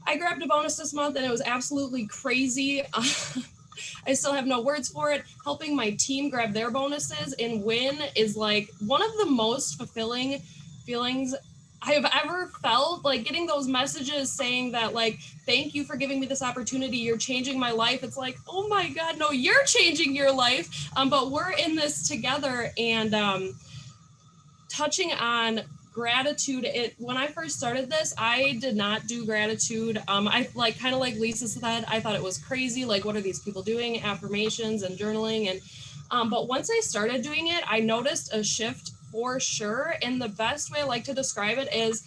I grabbed a bonus this month and it was absolutely crazy. I still have no words for it. Helping my team grab their bonuses and win is like one of the most fulfilling feelings I have ever felt. Like getting those messages saying that like, thank you for giving me this opportunity. You're changing my life. It's like, oh my God, no, you're changing your life. But we're in this together. And touching on gratitude, when I first started this, I did not do gratitude. I like kind of like Lisa said, I thought it was crazy. Like, what are these people doing? Affirmations and journaling. And but once I started doing it, I noticed a shift for sure. And the best way I like to describe it is,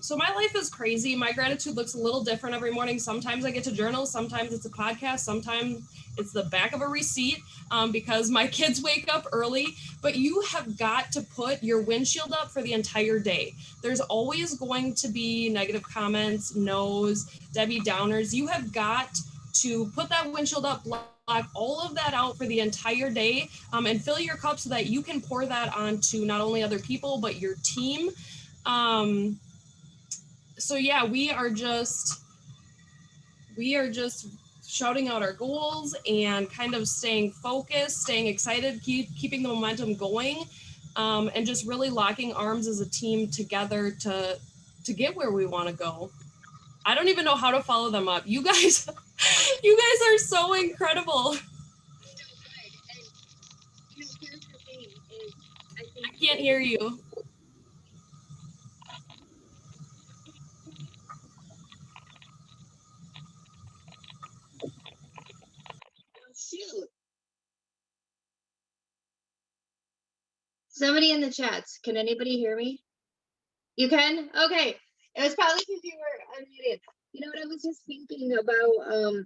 so my life is crazy. My gratitude looks a little different every morning. Sometimes I get to journal. Sometimes it's a podcast. Sometimes it's the back of a receipt because my kids wake up early. But you have got to put your windshield up for the entire day. There's always going to be negative comments, no's, Debbie Downers. You have got to put that windshield up, block all of that out for the entire day, and fill your cup so that you can pour that onto not only other people, but your team. So yeah, we are just shouting out our goals and kind of staying focused, staying excited, keeping the momentum going, and just really locking arms as a team together to get where we want to go. I don't even know how to follow them up. You guys, you guys are so incredible. I can't hear you. Shoot. Somebody in the chats, can anybody hear me? You can? Okay. It was probably because you were unmuted. You know what I was just thinking about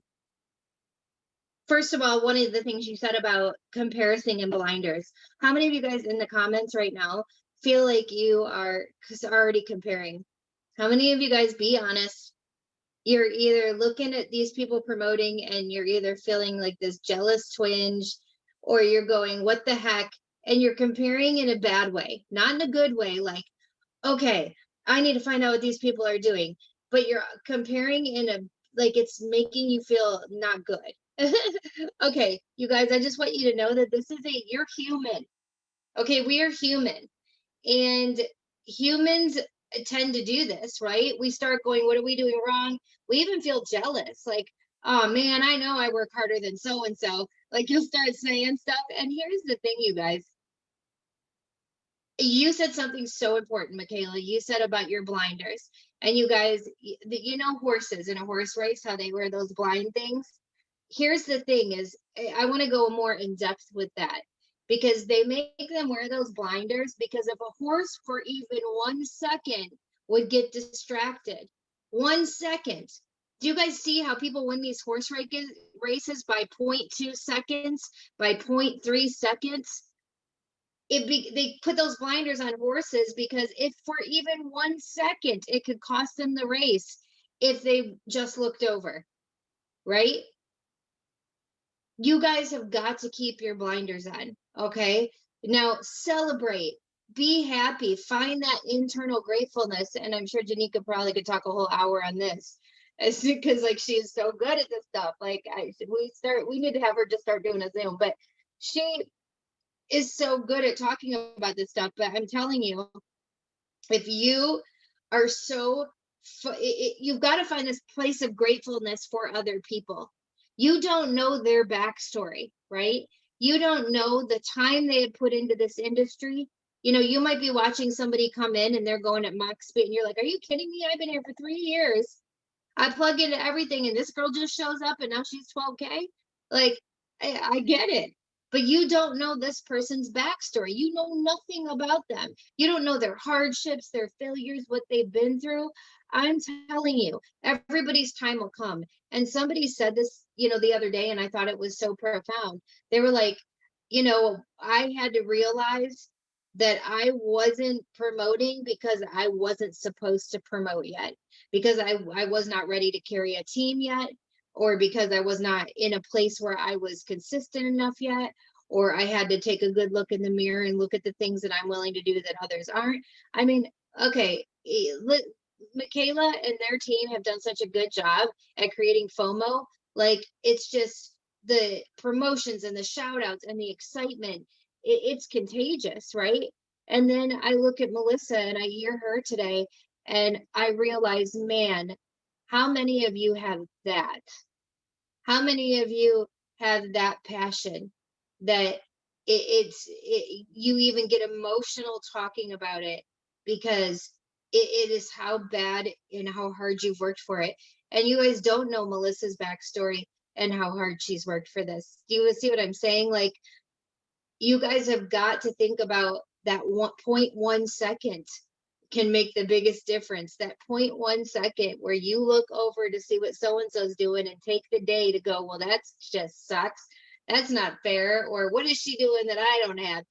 First of all, one of the things you said about comparison and blinders. How many of you guys in the comments right now feel like you are already comparing? How many of you guys, be honest, you're either looking at these people promoting and you're either feeling like this jealous twinge, or you're going, what the heck? And you're comparing in a bad way, not in a good way, like, okay, I need to find out what these people are doing. But you're comparing in a, like, it's making you feel not good. Okay, you guys, I just want you to know that you're human. Okay, we are human. And humans tend to do this, right? We start going, what are we doing wrong? We even feel jealous, like, oh man, I know I work harder than so and so. Like, you'll start saying stuff. And here's the thing, you guys, you said something so important, Mickayla. You said about your blinders. And you guys, you know horses in a horse race, how they wear those blind things. Here's the thing is, I want to go more in depth with that, because they make them wear those blinders because if a horse for even 1 second would get distracted, 1 second. Do you guys see how people win these horse races by 0.2 seconds, by 0.3 seconds? They put those blinders on horses because if for even 1 second, it could cost them the race if they just looked over, right? You guys have got to keep your blinders on, okay? Now celebrate, be happy, find that internal gratefulness. And I'm sure Genicca probably could talk a whole hour on this, because like she is so good at this stuff. Like we need to have her just start doing a Zoom, but she is so good at talking about this stuff. But I'm telling you, if you are so you've got to find this place of gratefulness for other people. You don't know their backstory, right? You don't know the time they have put into this industry. You know, you might be watching somebody come in and they're going at max speed and you're like, are you kidding me? I've been here for 3 years. I plug into everything and this girl just shows up and now she's 12K. Like, I get it. But you don't know this person's backstory. You know nothing about them. You don't know their hardships, their failures, what they've been through. I'm telling you, everybody's time will come. And somebody said this, the other day, and I thought it was so profound. They were like, I had to realize that I wasn't promoting because I wasn't supposed to promote yet, because I was not ready to carry a team yet, or because I was not in a place where I was consistent enough yet, or I had to take a good look in the mirror and look at the things that I'm willing to do that others aren't. I mean, okay, Mickayla and their team have done such a good job at creating FOMO. Like, it's just the promotions and the shout outs and the excitement. It's contagious, right? And then I look at Melissa and I hear her today and I realize, man, how many of you have that? How many of you have that passion that you even get emotional talking about it, because it is how bad and how hard you've worked for it. And you guys don't know Melissa's backstory and how hard she's worked for this. Do you see what I'm saying? Like, you guys have got to think about that 1.1 second can make the biggest difference. That 0.1 second where you look over to see what so-and-so's doing and take the day to go, well, that's just sucks. That's not fair. Or what is she doing that I don't have?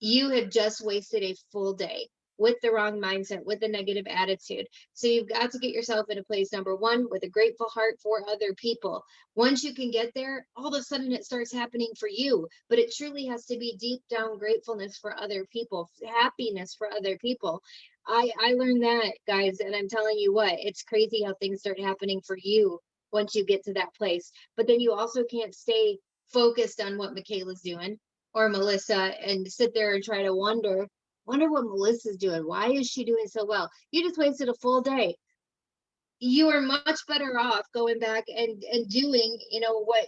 You have just wasted a full day with the wrong mindset, with a negative attitude. So you've got to get yourself in a place, number one, with a grateful heart for other people. Once you can get there, all of a sudden it starts happening for you. But it truly has to be deep down gratefulness for other people, happiness for other people. I learned that, guys, and I'm telling you what, it's crazy how things start happening for you once you get to that place. But then you also can't stay focused on what Mickayla's doing or Melissa and sit there and try to wonder what Melissa's doing. Why is she doing so well? You just wasted a full day. You are much better off going back and doing, what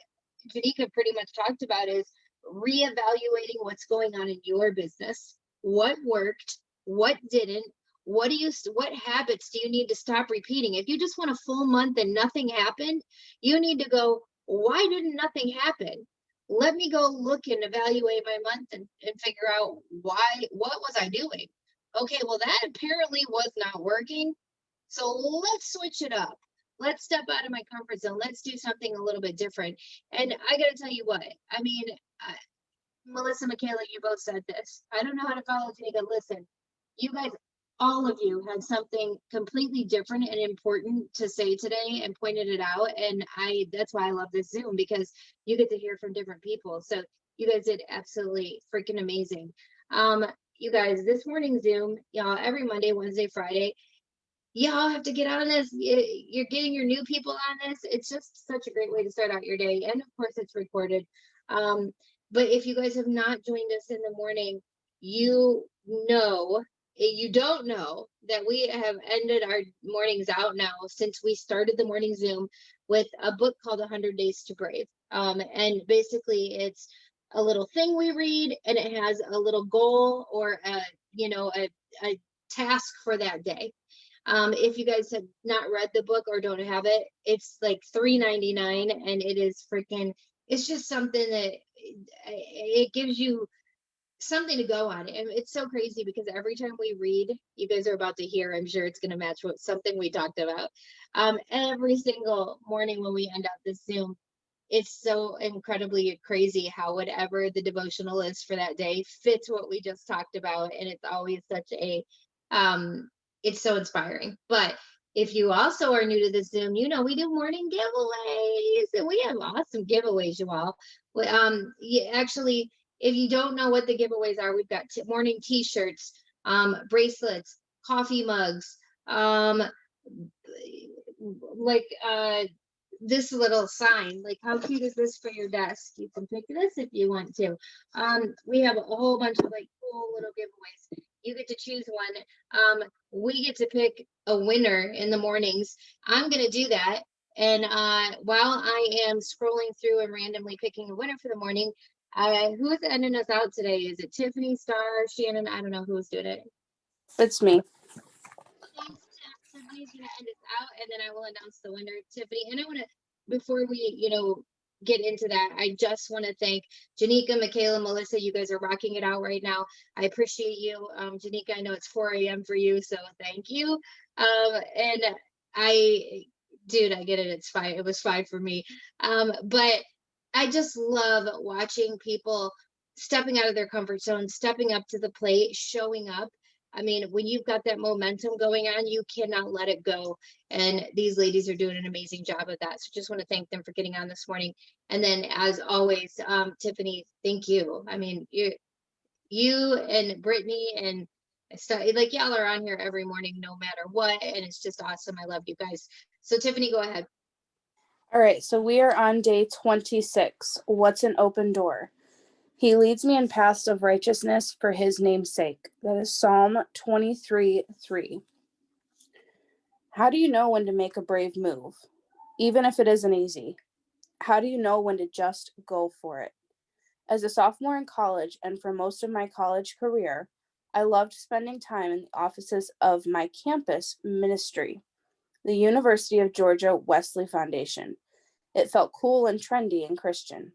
Genicca pretty much talked about, is reevaluating what's going on in your business. What worked? What didn't? What habits do you need to stop repeating? If you just want a full month and nothing happened, you need to go, why didn't nothing happen? Let me go look and evaluate my month and figure out what was I doing? Okay, well, that apparently was not working. So let's switch it up. let's step out of my comfort zone. Let's do something a little bit different. And I got to tell you what, I mean, Melissa, Mickayla, you both said this. I don't know how to follow Genicca. Listen, you guys, all of you had something completely different and important to say today and pointed it out. And that's why I love this Zoom, because you get to hear from different people. So you guys did absolutely freaking amazing. You guys, this morning Zoom, y'all, every Monday, Wednesday, Friday, y'all have to get on this. You're getting your new people on this. It's just such a great way to start out your day. And of course, it's recorded. But if you guys have not joined us in the morning, you don't know that we have ended our mornings out now since we started the morning Zoom with a book called 100 Days to Brave. And basically, it's a little thing we read, and it has a little goal or a task for that day. If you guys have not read the book or don't have it, it's like $3.99, and it is freaking, it's just something that it gives you something to go on. And it's so crazy because every time we read, you guys are about to hear, I'm sure it's going to match what something we talked about. Every single morning when we end up this Zoom, it's so incredibly crazy how whatever the devotional is for that day fits what we just talked about. And it's always such a, it's so inspiring. But if you also are new to the Zoom, you know, we do morning giveaways, and we have awesome giveaways, you all. Actually, if you don't know what the giveaways are, we've got morning t-shirts, bracelets, coffee mugs, like this little sign. Like, how cute is this for your desk? You can pick this if you want to. We have a whole bunch of like cool little giveaways. You get to choose one. We get to pick a winner in the mornings. I'm gonna do that. And while I am scrolling through and randomly picking a winner for the morning, who's ending us out today? Is it Tiffany, Star, Shannon? I don't know who's doing it. It's me. Thanks, Tiffany's gonna end us out, and then I will announce the winner, Tiffany. And I want to, before we, get into that, I just want to thank Genicca, Mickayla, Melissa. You guys are rocking it out right now. I appreciate you, Genicca. I know it's 4 a.m. for you, so thank you. And dude, I get it. It's 5. It was 5 for me. But I just love watching people stepping out of their comfort zone, stepping up to the plate, showing up. I mean, when you've got that momentum going on, you cannot let it go. And these ladies are doing an amazing job of that. So just want to thank them for getting on this morning. And then, as always, Tiffany, thank you. I mean, you and Brittany and stuff, like, y'all are on here every morning, no matter what. And it's just awesome. I love you guys. So Tiffany, go ahead. All right, so we are on day 26. What's an open door? He leads me in paths of righteousness for his name's sake. That is Psalm 23:3. How do you know when to make a brave move, even if it isn't easy? How do you know when to just go for it? As a sophomore in college, and for most of my college career, I loved spending time in the offices of my campus ministry, the University of Georgia Wesley Foundation. It felt cool and trendy and Christian.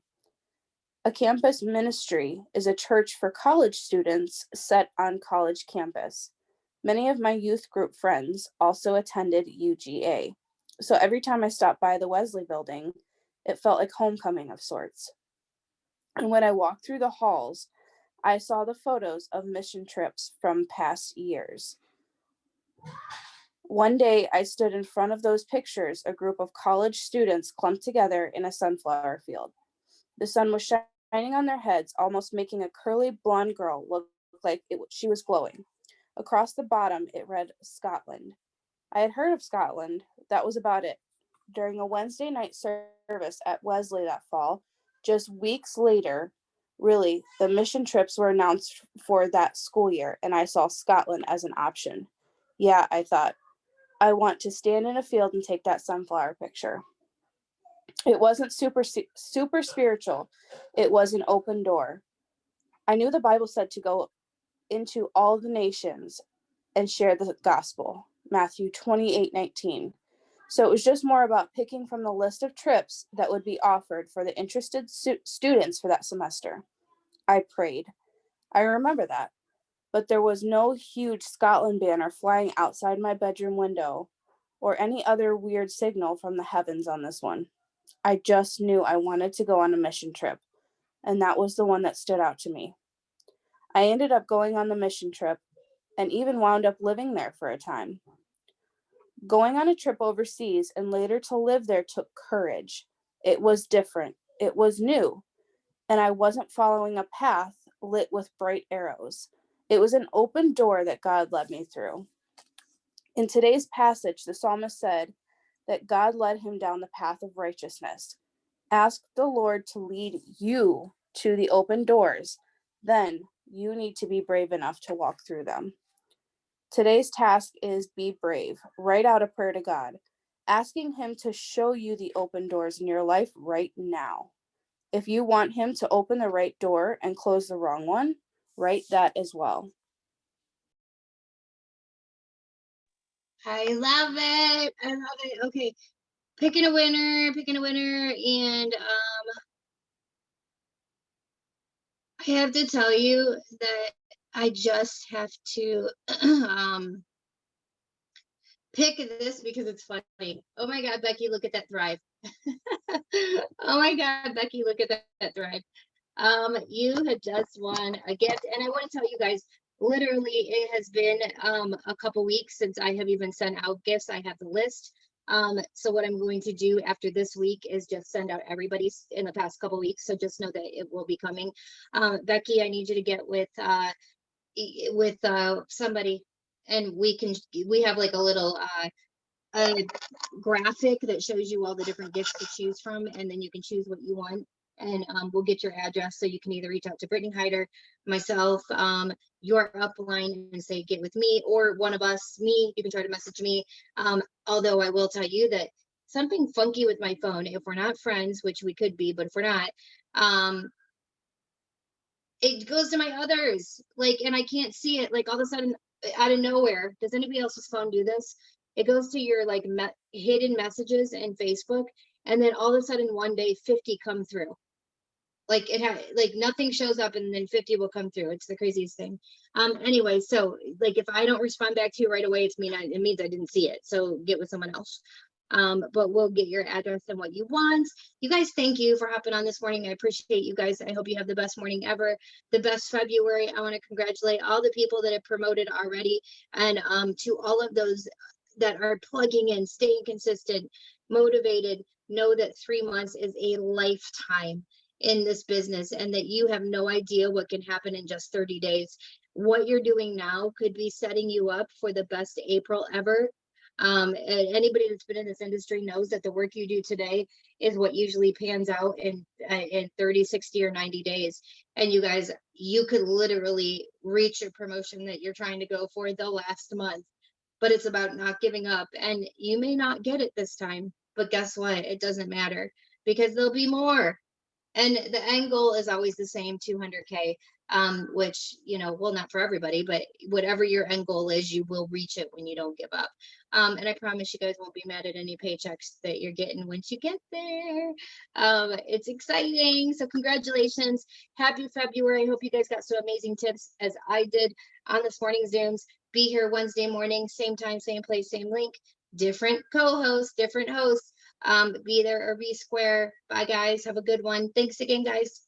A campus ministry is a church for college students set on college campus. Many of my youth group friends also attended UGA. So every time I stopped by the Wesley building, it felt like homecoming of sorts. And when I walked through the halls, I saw the photos of mission trips from past years. One day I stood in front of those pictures, a group of college students clumped together in a sunflower field. The sun was shining on their heads, almost making a curly blonde girl look like she was glowing. Across the bottom, it read Scotland. I had heard of Scotland. That was about it. During a Wednesday night service at Wesley that fall, just weeks later, really, the mission trips were announced for that school year, and I saw Scotland as an option. Yeah, I thought, I want to stand in a field and take that sunflower picture. It wasn't super spiritual. It was an open door. I knew the Bible said to go into all the nations and share the gospel, Matthew 28:19. So it was just more about picking from the list of trips that would be offered for the interested students for that semester. I prayed. I remember that. But there was no huge Scotland banner flying outside my bedroom window or any other weird signal from the heavens on this one. I just knew I wanted to go on a mission trip, and that was the one that stood out to me. I ended up going on the mission trip and even wound up living there for a time. Going on a trip overseas and later to live there took courage. It was different. It was new. And I wasn't following a path lit with bright arrows. It was an open door that God led me through. In today's passage, the psalmist said that God led him down the path of righteousness. Ask the Lord to lead you to the open doors. Then you need to be brave enough to walk through them. Today's task is be brave. Write out a prayer to God, asking Him to show you the open doors in your life right now. If you want Him to open the right door and close the wrong one, write that as well. I love it. I love it. Okay. Picking a winner, and I have to tell you that I just have to pick this because it's funny. Oh my God, Becky, look at that thrive. Oh my God, Becky, look at that thrive. You had just won a gift, and I want to tell you guys, literally, it has been a couple weeks since I have even sent out gifts. I have the list. So what I'm going to do after this week is just send out everybody's in the past couple weeks. So just know that it will be coming. Becky, I need you to get with somebody, and we have like a little a graphic that shows you all the different gifts to choose from, and then you can choose what you want. And we'll get your address so you can either reach out to Brittany Hyder, myself, your upline, and say get with me, or one of us, me. You can try to message me. Although I will tell you that something funky with my phone. If we're not friends, which we could be, but if we're not, it goes to my others, like, and I can't see it, like all of a sudden out of nowhere. Does anybody else's phone do this? It goes to your like hidden messages in Facebook, and then all of a sudden one day 50 come through. Like it had like nothing shows up and then 50 will come through. It's the craziest thing. Anyway, so like if I don't respond back to you right away, it means I didn't see it. So get with someone else. But we'll get your address and what you want. You guys, thank you for hopping on this morning. I appreciate you guys. I hope you have the best morning ever, the best February. I want to congratulate all the people that have promoted already, and to all of those that are plugging in, staying consistent, motivated. Know that 3 months is a lifetime in this business, and that you have no idea what can happen in just 30 days. What you're doing now could be setting you up for the best April ever. And anybody that's been in this industry knows that the work you do today is what usually pans out in 30, 60, or 90 days. And you guys, you could literally reach a promotion that you're trying to go for the last month. But it's about not giving up. And you may not get it this time, but guess what? It doesn't matter, because there'll be more. And the end goal is always the same, 200K, which, well, not for everybody, but whatever your end goal is, you will reach it when you don't give up. And I promise you guys won't be mad at any paychecks that you're getting once you get there. It's exciting. So congratulations. Happy February. I hope you guys got some amazing tips as I did on this morning's Zooms. Be here Wednesday morning, same time, same place, same link, different co-host, different hosts. Be there or be square. Bye guys, have a good one. Thanks again, guys.